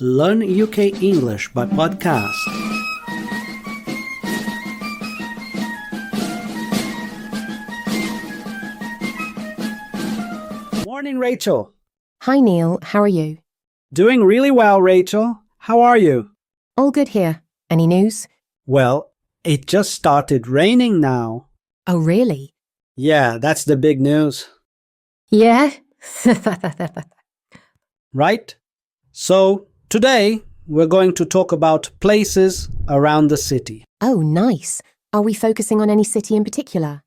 Learn UK English by podcast. Morning, Rachel. Hi, Neil. How are you? Doing really well, Rachel. How are you? All good here. Any news? Well, it just started raining now. Oh, really? Yeah, that's the big news. Yeah? Right? So, today we're going to talk about places around the city. Oh, nice. Are we focusing on any city in particular?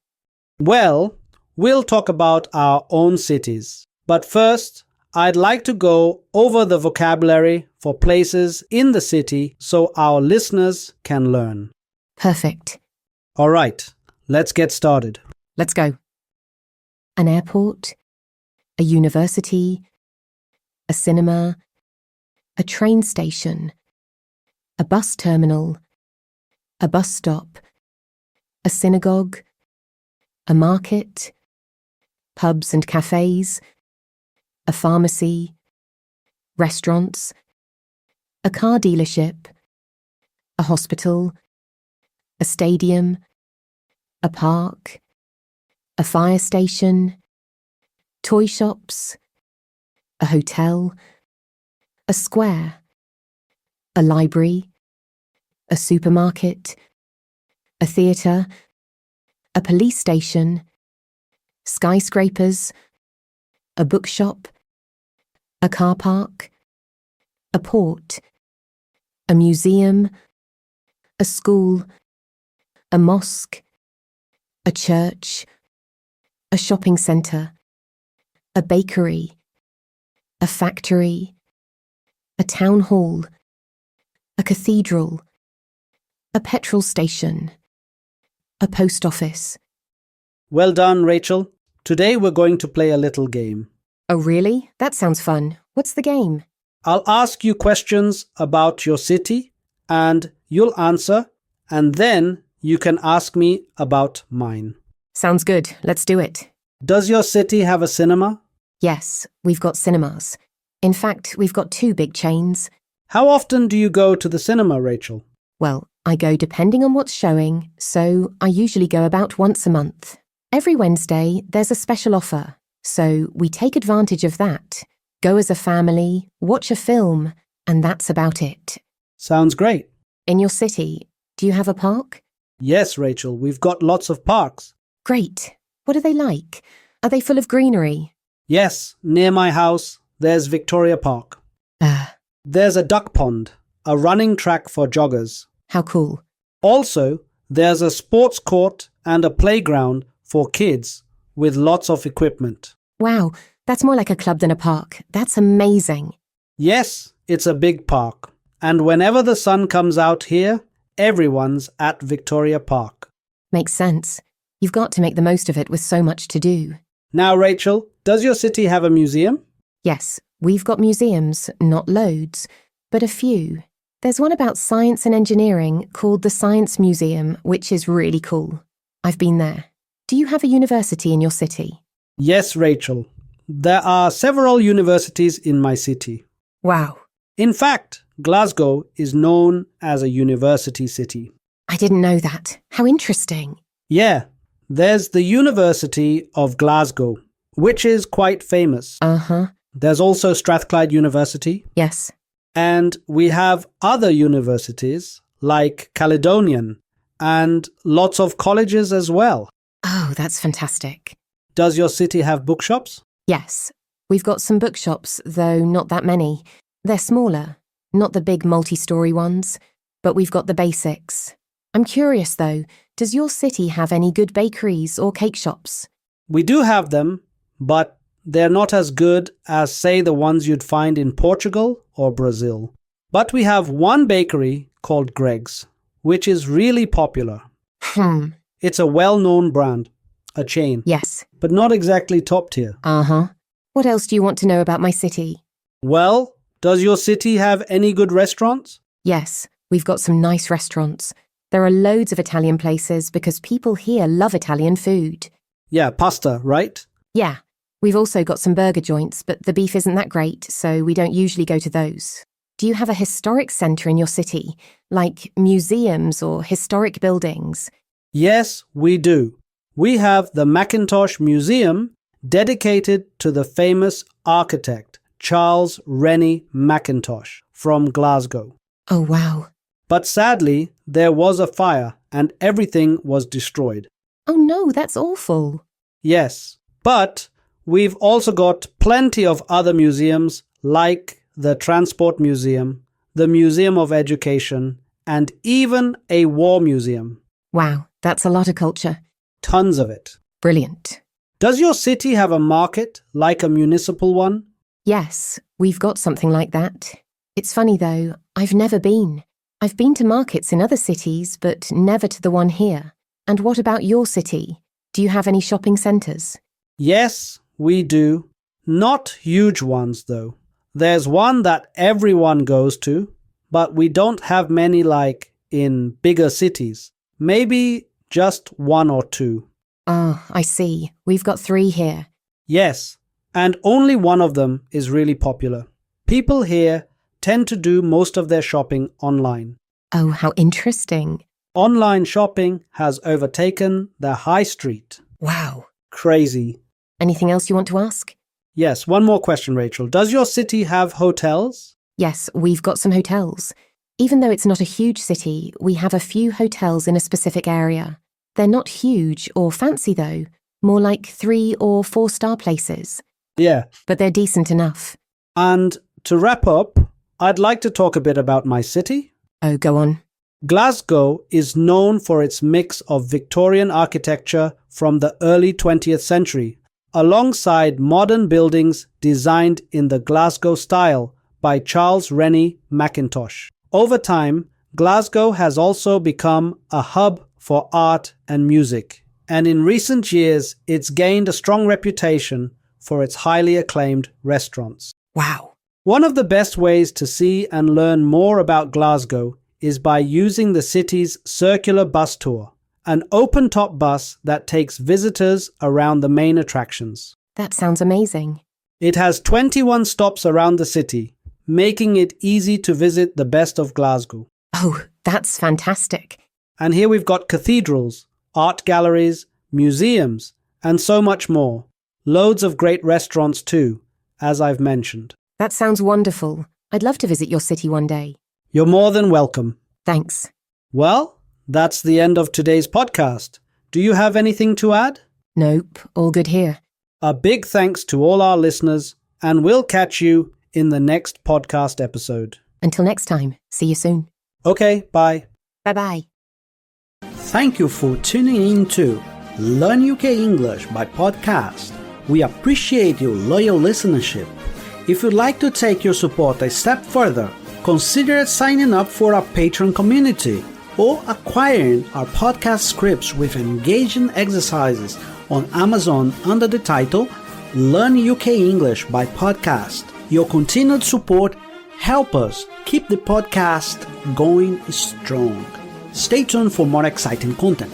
Well, we'll talk about our own cities. But first, I'd like to go over the vocabulary for places in the city so our listeners can learn. Perfect. All right, let's get started. Let's go. An airport, a university, a cinema, a train station, a bus terminal, a bus stop, a synagogue, a market, pubs and cafes, a pharmacy, restaurants, a car dealership, a hospital, a stadium, a park, a fire station, toy shops, a hotel, a square, a library, a supermarket, a theatre, a police station, skyscrapers, a bookshop, a car park, a port, a museum, a school, a mosque, a church, a shopping centre, a bakery, a factory, a town hall, a cathedral, a petrol station, a post office. Well done, Rachel. Today we're going to play a little game. Oh, really? That sounds fun. What's the game? I'll ask you questions about your city and you'll answer, and then you can ask me about mine. Sounds good. Let's do it. Does your city have a cinema? Yes, we've got cinemas. In fact, we've got 2 big chains. How often do you go to the cinema, Rachel? Well, I go depending on what's showing, so I usually go about once a month. Every Wednesday, there's a special offer, so we take advantage of that. Go as a family, watch a film, and that's about it. Sounds great. In your city, do you have a park? Yes, Rachel, we've got lots of parks. Great. What are they like? Are they full of greenery? Yes, near my house, there's Victoria Park. There's a duck pond, a running track for joggers. How cool. Also, there's a sports court and a playground for kids with lots of equipment. Wow, that's more like a club than a park. That's amazing. Yes, it's a big park. And whenever the sun comes out here, everyone's at Victoria Park. Makes sense. You've got to make the most of it with so much to do. Now, Rachel, does your city have a museum? Yes, we've got museums, not loads, but a few. There's one about science and engineering called the Science Museum, which is really cool. I've been there. Do you have a university in your city? Yes, Rachel. There are several universities in my city. Wow. In fact, Glasgow is known as a university city. I didn't know that. How interesting. Yeah, there's the University of Glasgow, which is quite famous. Uh-huh. There's also Strathclyde University. Yes. And we have other universities like Caledonian and lots of colleges as well. Oh, that's fantastic. Does your city have bookshops? Yes. We've got some bookshops, though not that many. They're smaller, not the big multi-story ones, but we've got the basics. I'm curious, though, does your city have any good bakeries or cake shops? We do have them, but they're not as good as, say, the ones you'd find in Portugal or Brazil. But we have one bakery called Greg's, which is really popular. It's a well-known brand, a chain. Yes. But not exactly top tier. Uh-huh. What else do you want to know about my city? Well, does your city have any good restaurants? Yes, we've got some nice restaurants. There are loads of Italian places because people here love Italian food. Yeah, pasta, right? Yeah. We've also got some burger joints, but the beef isn't that great, so we don't usually go to those. Do do you have a historic centre in your city, like museums or historic buildings? Yes, we do. We have the Mackintosh Museum dedicated to the famous architect Charles Rennie Mackintosh from Glasgow. Oh, wow. But sadly, there was a fire and everything was destroyed. Oh no, that's awful. Yes, but we've also got plenty of other museums like the Transport Museum, the Museum of Education, and even a war museum. Wow, that's a lot of culture. Tons of it. Brilliant. Does your city have a market like a municipal one? Yes, we've got something like that. It's funny though, I've never been. I've been to markets in other cities, but never to the one here. And what about your city? Do you have any shopping centres? Yes, we do. Not huge ones though. There's one that everyone goes to, but we don't have many like in bigger cities. Maybe just one or two. Ah, I see. We've got 3 here. Yes, and only one of them is really popular. People here tend to do most of their shopping online. Oh, how interesting. Online shopping has overtaken the high street. Wow. Crazy. Anything else you want to ask? Yes, one more question, Rachel. Does your city have hotels? Yes, we've got some hotels. Even though it's not a huge city, we have a few hotels in a specific area. They're not huge or fancy though, more like 3 or 4-star places. Yeah. But they're decent enough. And to wrap up, I'd like to talk a bit about my city. Oh, go on. Glasgow is known for its mix of Victorian architecture from the early 20th century, alongside modern buildings designed in the Glasgow style by Charles Rennie Mackintosh. Over time, Glasgow has also become a hub for art and music, and in recent years it's gained a strong reputation for its highly acclaimed restaurants. Wow. One of the best ways to see and learn more about Glasgow is by using the city's circular bus tour, an open-top bus that takes visitors around the main attractions. That sounds amazing. It has 21 stops around the city, making it easy to visit the best of Glasgow. Oh, that's fantastic. And here we've got cathedrals, art galleries, museums, and so much more. Loads of great restaurants too, as I've mentioned. That sounds wonderful. I'd love to visit your city one day. You're more than welcome. Thanks. Well, that's the end of today's podcast. Do you have anything to add? Nope, all good here. A big thanks to all our listeners, and we'll catch you in the next podcast episode. Until next time, see you soon. Okay, bye. Bye-bye. Thank you for tuning in to Learn UK English by podcast. We appreciate your loyal listenership. If you'd like to take your support a step further, consider signing up for our Patreon community or acquiring our podcast scripts with engaging exercises on Amazon under the title Learn UK English by Podcast. Your continued support helps us keep the podcast going strong. Stay tuned for more exciting content.